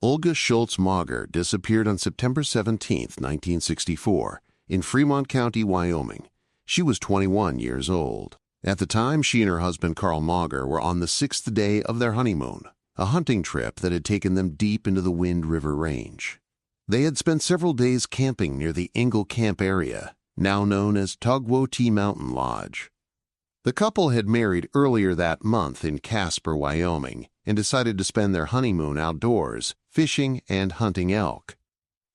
Olga Schultz-Mauger disappeared on September 17, 1964, in Fremont County, Wyoming. She was 21 years old. At the time, she and her husband Carl Mauger were on the 6th day of their honeymoon, a hunting trip that had taken them deep into the Wind River Range. They had spent several days camping near the Ingle Camp area, now known as Togwotee Mountain Lodge. The couple had married earlier that month in Casper, Wyoming, and decided to spend their honeymoon outdoors, fishing and hunting elk.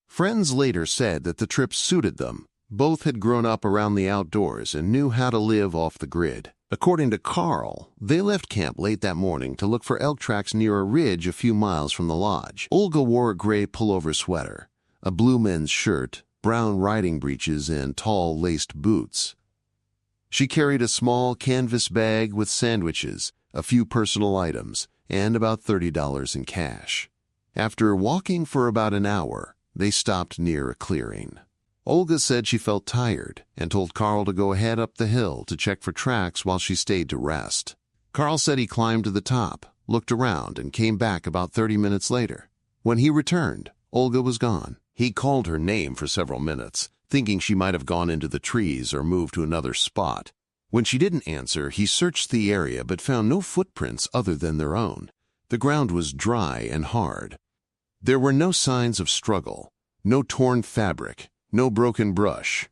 Friends later said that the trip suited them. Both had grown up around the outdoors and knew how to live off the grid. According to Carl, they left camp late that morning to look for elk tracks near a ridge a few miles from the lodge. Olga wore a gray pullover sweater, a blue men's shirt, brown riding breeches, and tall laced boots. She carried a small canvas bag with sandwiches, a few personal items, and about $30 in cash. After walking for about an hour, they stopped near a clearing. Olga said she felt tired and told Carl to go ahead up the hill to check for tracks while she stayed to rest. Carl said he climbed to the top, looked around, and came back about 30 minutes later. When he returned, Olga was gone. He called her name for several minutes, thinking she might have gone into the trees or moved to another spot. When she didn't answer, he searched the area but found no footprints other than their own. The ground was dry and hard. There were no signs of struggle, no torn fabric, no broken brush.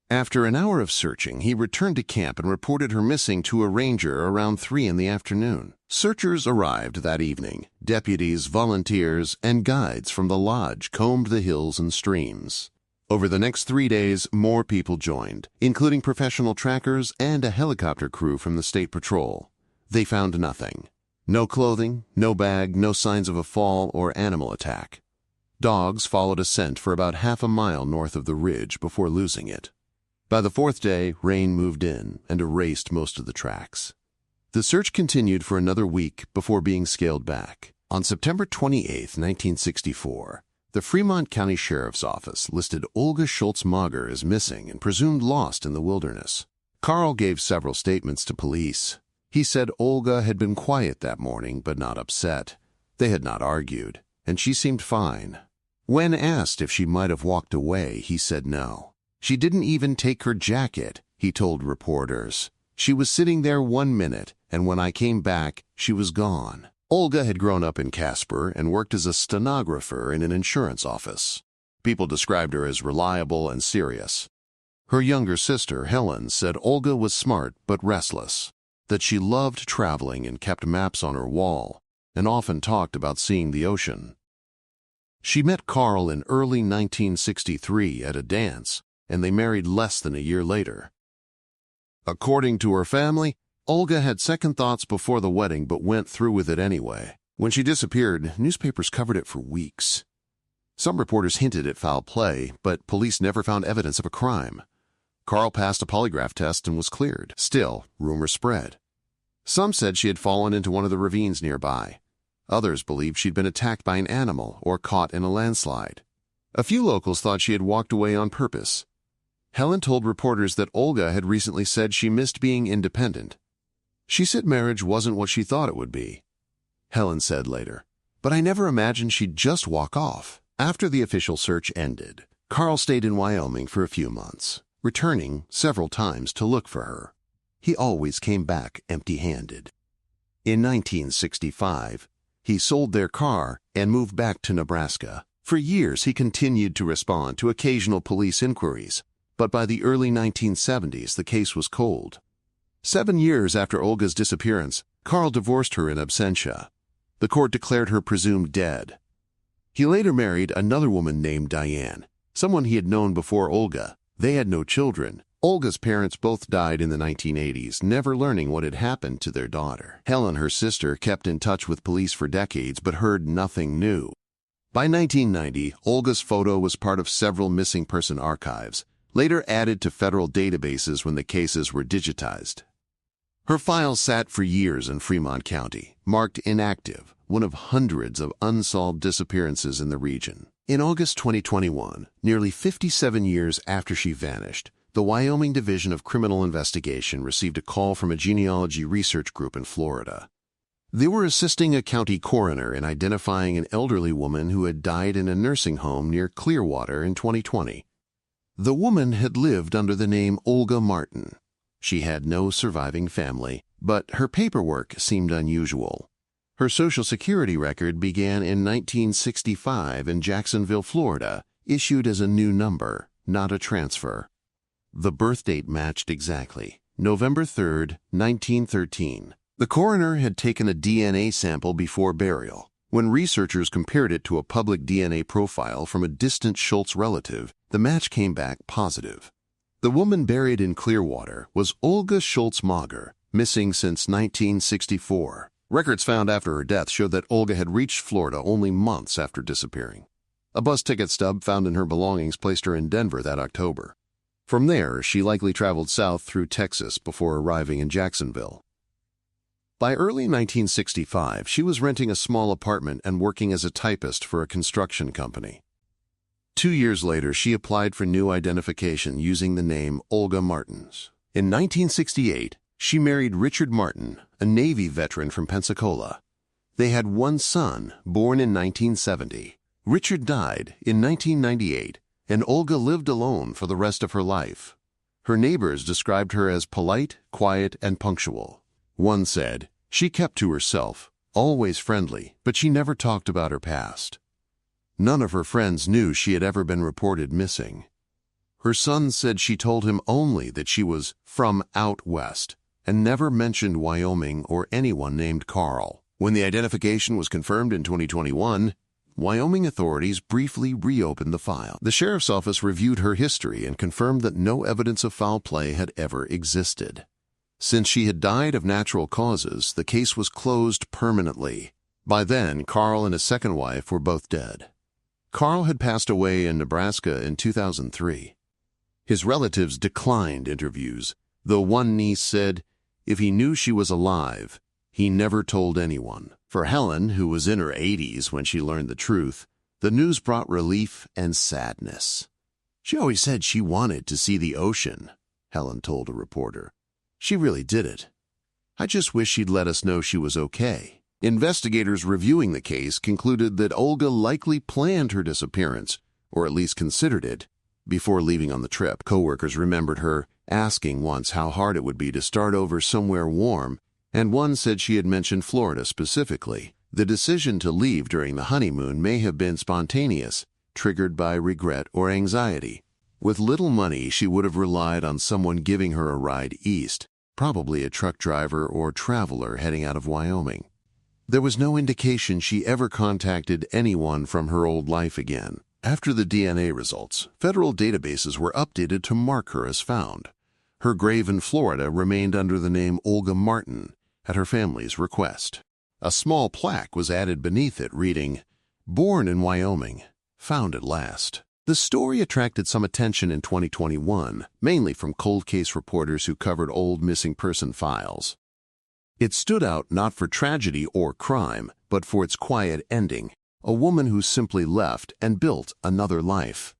After an hour of searching, he returned to camp and reported her missing to a ranger around 3 in the afternoon. Searchers arrived that evening. Deputies, volunteers, and guides from the lodge combed the hills and streams. Over the next 3 days, more people joined, including professional trackers and a helicopter crew from the State Patrol. They found nothing. No clothing, no bag, no signs of a fall or animal attack. Dogs followed a scent for about half a mile north of the ridge before losing it. By the 4th day, rain moved in and erased most of the tracks. The search continued for another week before being scaled back. On September 28, 1964, the Fremont County Sheriff's Office listed Olga Schultz-Mauger as missing and presumed lost in the wilderness. Carl gave several statements to police. He said Olga had been quiet that morning but not upset. They had not argued, and she seemed fine. When asked if she might have walked away, he said no. She didn't even take her jacket, he told reporters. She was sitting there 1 minute, and when I came back, she was gone. Olga had grown up in Casper and worked as a stenographer in an insurance office. People described her as reliable and serious. Her younger sister, Helen, said Olga was smart but restless, that she loved traveling and kept maps on her wall, and often talked about seeing the ocean. She met Carl in early 1963 at a dance, and they married less than a year later. According to her family, Olga had second thoughts before the wedding but went through with it anyway. When she disappeared, newspapers covered it for weeks. Some reporters hinted at foul play, but police never found evidence of a crime. Carl passed a polygraph test and was cleared. Still, rumors spread. Some said she had fallen into one of the ravines nearby. Others believed she'd been attacked by an animal or caught in a landslide. A few locals thought she had walked away on purpose. Helen told reporters that Olga had recently said she missed being independent. She said marriage wasn't what she thought it would be. Helen said later, "But I never imagined she'd just walk off." After the official search ended, Carl stayed in Wyoming for a few months, returning several times to look for her. He always came back empty-handed. In 1965, he sold their car and moved back to Nebraska. For years, he continued to respond to occasional police inquiries, but by the early 1970s, the case was cold. 7 years after Olga's disappearance, Carl divorced her in absentia. The court declared her presumed dead. He later married another woman named Diane, someone he had known before Olga. They had no children. Olga's parents both died in the 1980s, never learning what had happened to their daughter. Helen, her sister, kept in touch with police for decades but heard nothing new. By 1990, Olga's photo was part of several missing person archives, later added to federal databases when the cases were digitized. Her file sat for years in Fremont County, marked inactive, one of hundreds of unsolved disappearances in the region. In August 2021, nearly 57 years after she vanished, the Wyoming Division of Criminal Investigation received a call from a genealogy research group in Florida. They were assisting a county coroner in identifying an elderly woman who had died in a nursing home near Clearwater in 2020. The woman had lived under the name Olga Martin. She had no surviving family, but her paperwork seemed unusual. Her Social Security record began in 1965 in Jacksonville, Florida, issued as a new number, not a transfer. The birth date matched exactly, November 3, 1913. The coroner had taken a DNA sample before burial. When researchers compared it to a public DNA profile from a distant Schultz relative, the match came back positive. The woman buried in Clearwater was Olga Schultz-Mager, missing since 1964. Records found after her death showed that Olga had reached Florida only months after disappearing. A bus ticket stub found in her belongings placed her in Denver that October. From there, she likely traveled south through Texas before arriving in Jacksonville. By early 1965, she was renting a small apartment and working as a typist for a construction company. 2 years later, she applied for new identification using the name Olga Martins. In 1968, she married Richard Martin, a Navy veteran from Pensacola. They had one son, born in 1970. Richard died in 1998, and Olga lived alone for the rest of her life. Her neighbors described her as polite, quiet, and punctual. One said, "She kept to herself, always friendly, but she never talked about her past." None of her friends knew she had ever been reported missing. Her son said she told him only that she was from out west and never mentioned Wyoming or anyone named Carl. When the identification was confirmed in 2021, Wyoming authorities briefly reopened the file. The sheriff's office reviewed her history and confirmed that no evidence of foul play had ever existed. Since she had died of natural causes, the case was closed permanently. By then, Carl and his second wife were both dead. Carl had passed away in Nebraska in 2003. His relatives declined interviews, though one niece said, if he knew she was alive, he never told anyone. For Helen, who was in her 80s when she learned the truth, the news brought relief and sadness. She always said she wanted to see the ocean, Helen told a reporter. She really did it. I just wish she'd let us know she was okay. Investigators reviewing the case concluded that Olga likely planned her disappearance, or at least considered it, before leaving on the trip. Coworkers remembered her asking once how hard it would be to start over somewhere warm, and one said she had mentioned Florida specifically. The decision to leave during the honeymoon may have been spontaneous, triggered by regret or anxiety. With little money, she would have relied on someone giving her a ride east, probably a truck driver or traveler heading out of Wyoming. There was no indication she ever contacted anyone from her old life again. After the DNA results, federal databases were updated to mark her as found. Her grave in Florida remained under the name Olga Martin, at her family's request. A small plaque was added beneath it reading, "Born in Wyoming, found at last." The story attracted some attention in 2021, mainly from cold case reporters who covered old missing person files. It stood out not for tragedy or crime, but for its quiet ending, a woman who simply left and built another life.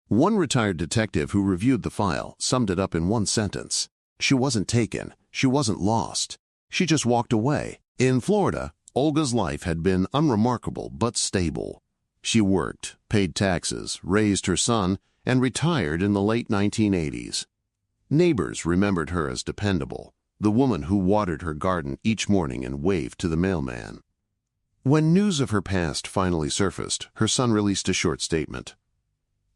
One retired detective who reviewed the file summed it up in one sentence. She wasn't taken, she wasn't lost. She just walked away. In Florida, Olga's life had been unremarkable but stable. She worked, paid taxes, raised her son, and retired in the late 1980s. Neighbors remembered her as dependable, the woman who watered her garden each morning and waved to the mailman. When news of her past finally surfaced, her son released a short statement.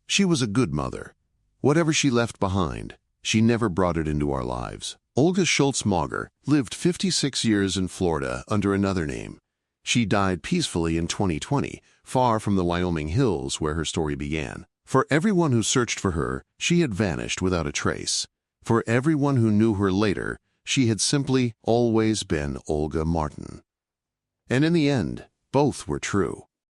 She was a good mother. Whatever she left behind, she never brought it into our lives. Olga Schultz-Mager lived 56 years in Florida under another name. She died peacefully in 2020, far from the Wyoming hills where her story began. For everyone who searched for her, she had vanished without a trace. For everyone who knew her later, she had simply always been Olga Martin. And in the end, both were true.